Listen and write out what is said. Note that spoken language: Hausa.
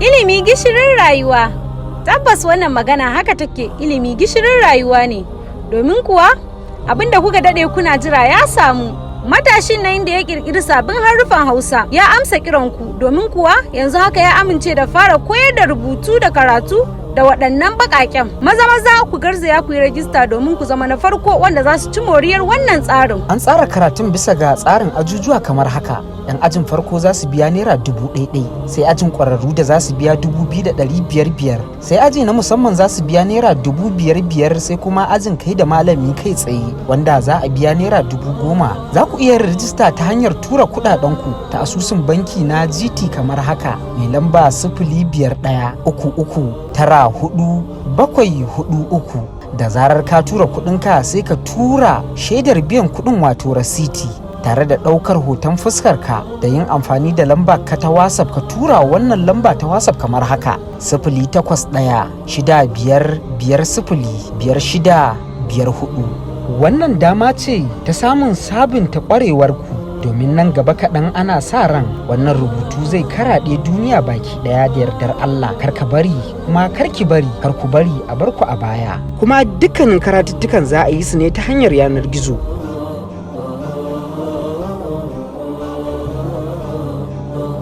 Ilimi gishirin rayuwa. Tabbas wannan magana haka take, ilimi gishirin rayuwa ne. Domin kuwa abinda kuka dade kuna jira ya samu. Matashin nan da ya kirkiri sabbin haruffan Hausa ya amsa kiranku, domin kuwa yanzu haka ya amince da fara koyar da rubutu da karatu da waɗannan baƙaƙen. Maza ku garzaya ku yi rajista domin ku zama na farko wanda za su ci moriyar wannan tsarin. An tsara karatun bisa ga tsarin ajujuwa kamar haka. 'Yan ajin farko za su biya naira 1,000, sai ajin ƙwararru da za su biya 2,500, sai aji na musamman za su biya naira 5,500, sai kuma ajin kai da malami kai tsaye wanda za a biya naira 10,000. Za ku iya rajista ta hanyar tura kuɗaɗenku ta asusun banki na GT kamar haka, mai lamba 05133947743. Da zarar ka tura kuɗinka sai ka tura shaidar biyan kuɗin wato rasiti, tare da ɗaukar hoton fuskarka da yin amfani da lamba ka ta WhatsApp ka tura wannan lamba ta WhatsApp kamar haka: 08165050554. Wannan dama ce ta samun sabunta ƙwarewarku, domin nan gaba kaɗan ana sa ran wannan rubutu zai karaɗe duniya baki ɗaya da yardar Allah. Kar ka bari kuma kar ki bari, kar ku bari a barku a baya. Kuma dukkanin karatuttukan za a yi su ne ta hanyar yanar gizo.